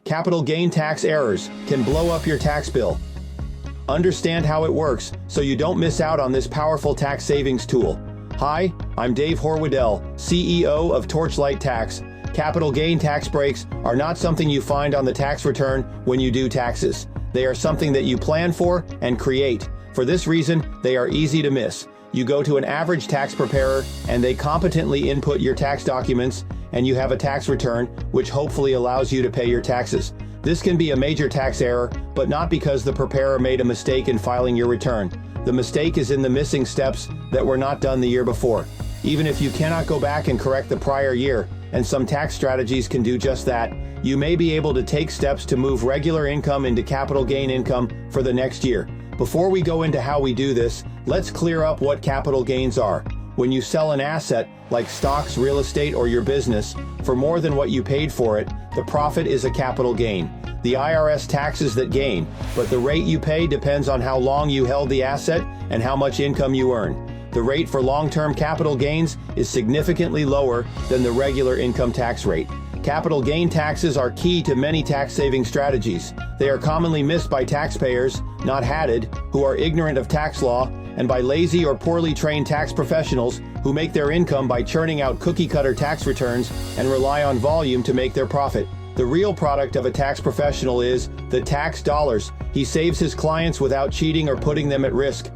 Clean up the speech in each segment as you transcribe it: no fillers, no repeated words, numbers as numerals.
Capital gain tax errors can blow up your tax bill. Understand how it works so you don't miss out on this powerful tax savings tool. Hi, I'm Dave Horwedel, CEO of Torchlight Tax. Capital gain tax breaks are not something you find on the tax return when you do taxes. They are something that you plan for and create. For this reason, they are easy to miss. You go to an average tax preparer and they competently input your tax documents, and you have a tax return which hopefully allows you to pay your taxes. This can be a major tax error, but not because the preparer made a mistake in filing your return. The mistake is in the missing steps that were not done the year before. Even if you cannot go back and correct the prior year, and some tax strategies can do just that, you may be able to take steps to move regular income into capital gain income for the next year. Before we go into how we do this, let's clear up what capital gains are. When you sell an asset, like stocks, real estate, or your business, for more than what you paid for it, the profit is a capital gain. The IRS taxes that gain, but the rate you pay depends on how long you held the asset and how much income you earn. The rate for long-term capital gains is significantly lower than the regular income tax rate. Capital gain taxes are key to many tax-saving strategies. They are commonly missed by taxpayers, not hatted, who are ignorant of tax law, and by lazy or poorly trained tax professionals who make their income by churning out cookie-cutter tax returns and rely on volume to make their profit. The real product of a tax professional is the tax dollars. He saves his clients without cheating or putting them at risk.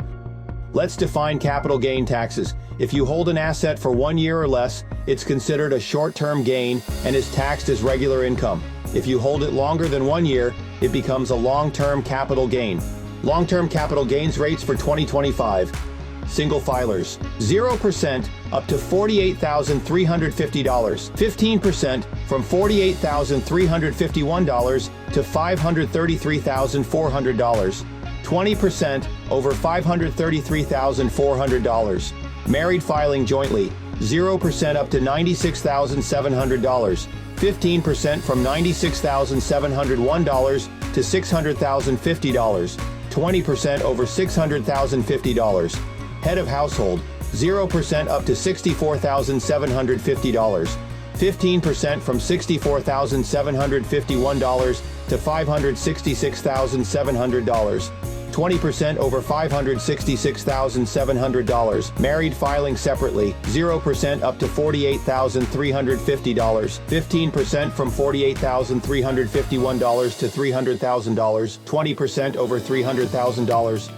Let's define capital gain taxes. If you hold an asset for 1 year or less, it's considered a short-term gain and is taxed as regular income. If you hold it longer than 1 year, it becomes a long-term capital gain. Long-term capital gains rates for 2025. Single filers, 0% up to $48,350, 15% from $48,351 to $533,400, 20% over $533,400. Married filing jointly, 0% up to $96,700, 15% from $96,701 to $600,050, 20% over $600,050. Head of household, 0% up to $64,750, 15% from $64,751 to $566,700, 20% over $566,700. Married filing separately, 0% up to $48,350, 15% from $48,351 to $300,000, 20% over $300,000.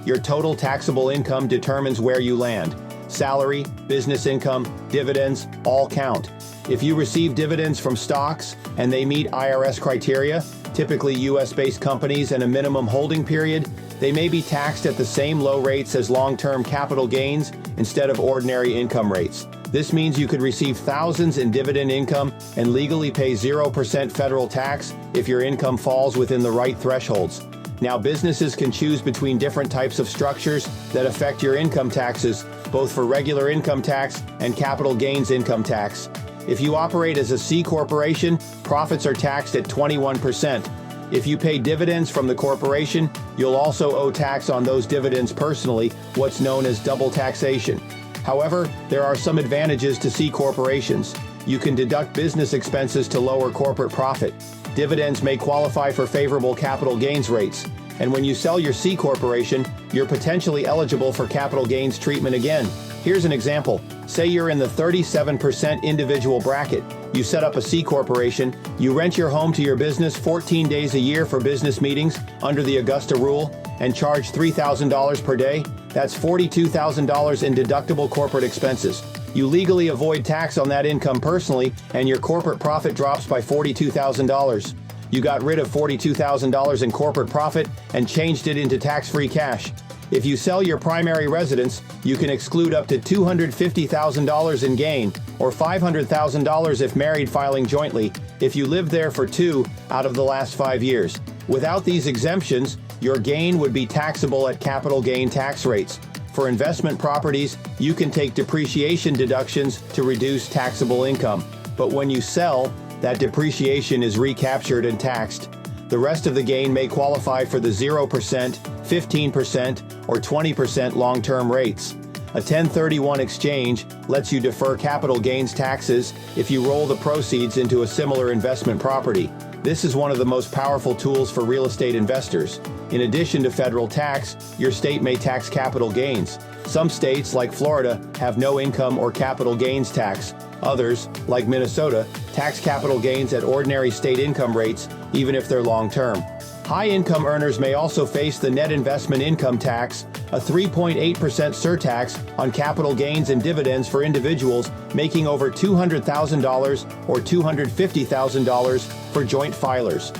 Your total taxable income determines where you land. Salary, business income, dividends, all count. If you receive dividends from stocks and they meet IRS criteria, typically US-based companies and a minimum holding period, they may be taxed at the same low rates as long-term capital gains instead of ordinary income rates. This means you could receive thousands in dividend income and legally pay 0% federal tax if your income falls within the right thresholds. Now, businesses can choose between different types of structures that affect your income taxes, both for regular income tax and capital gains income tax. If you operate as a C corporation, profits are taxed at 21%. If you pay dividends from the corporation, you'll also owe tax on those dividends personally, what's known as double taxation. However, there are some advantages to C corporations. You can deduct business expenses to lower corporate profit. Dividends may qualify for favorable capital gains rates. And when you sell your C corporation, you're potentially eligible for capital gains treatment again. Here's an example. Say you're in the 37% individual bracket. You set up a C corporation, you rent your home to your business 14 days a year for business meetings under the Augusta Rule, and charge $3,000 per day. That's $42,000 in deductible corporate expenses. You legally avoid tax on that income personally, and your corporate profit drops by $42,000. You got rid of $42,000 in corporate profit and changed it into tax-free cash. If you sell your primary residence, you can exclude up to $250,000 in gain, or $500,000 if married filing jointly, if you lived there for 2 out of the last 5 years. Without these exemptions, your gain would be taxable at capital gain tax rates. For investment properties, you can take depreciation deductions to reduce taxable income. But when you sell, that depreciation is recaptured and taxed. The rest of the gain may qualify for the 0%, 15%, or 20% long-term rates. A 1031 exchange lets you defer capital gains taxes if you roll the proceeds into a similar investment property. This is one of the most powerful tools for real estate investors. In addition to federal tax, your state may tax capital gains. Some states, like Florida, have no income or capital gains tax. Others, like Minnesota, tax capital gains at ordinary state income rates, even if they're long-term. High-income earners may also face the net investment income tax, a 3.8% surtax on capital gains and dividends for individuals making over $200,000 or $250,000 for joint filers.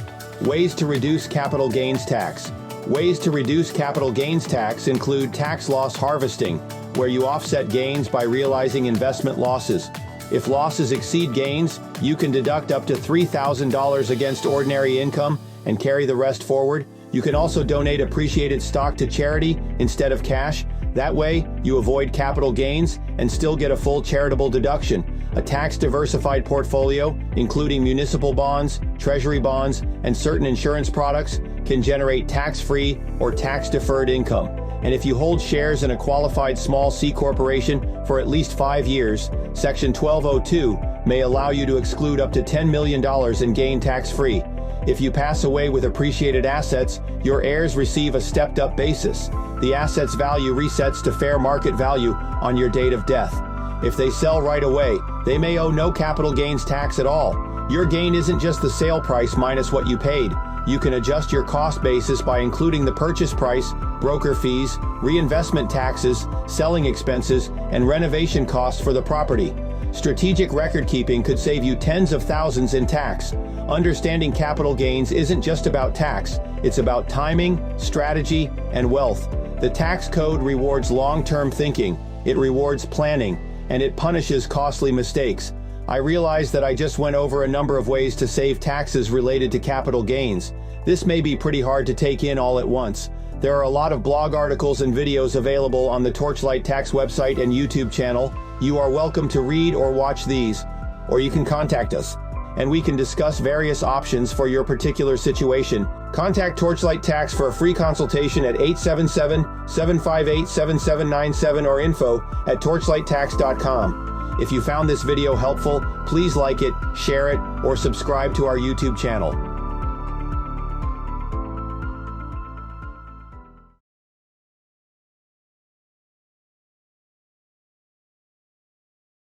Ways to reduce capital gains tax. Ways to reduce capital gains tax include tax loss harvesting, where you offset gains by realizing investment losses. If losses exceed gains, you can deduct up to $3,000 against ordinary income and carry the rest forward. You can also donate appreciated stock to charity instead of cash. That way, you avoid capital gains and still get a full charitable deduction. A tax-diversified portfolio, including municipal bonds, treasury bonds, and certain insurance products, can generate tax-free or tax-deferred income. And if you hold shares in a qualified small C corporation for at least 5 years, Section 1202 may allow you to exclude up to $10 million in gain tax-free. If you pass away with appreciated assets, your heirs receive a stepped-up basis. The asset's value resets to fair market value on your date of death. If they sell right away, they may owe no capital gains tax at all. Your gain isn't just the sale price minus what you paid. You can adjust your cost basis by including the purchase price, broker fees, reinvestment taxes, selling expenses, and renovation costs for the property. Strategic record keeping could save you tens of thousands in tax. Understanding capital gains isn't just about tax, it's about timing, strategy, and wealth. The tax code rewards long-term thinking, it rewards planning, and it punishes costly mistakes. I realize that I just went over a number of ways to save taxes related to capital gains. This may be pretty hard to take in all at once. There are a lot of blog articles and videos available on the Torchlight Tax website and YouTube channel. You are welcome to read or watch these, or you can contact us, and we can discuss various options for your particular situation. Contact Torchlight Tax for a free consultation at 877-758-7797 or info@torchlighttax.com. If you found this video helpful, please like it, share it, or subscribe to our YouTube channel.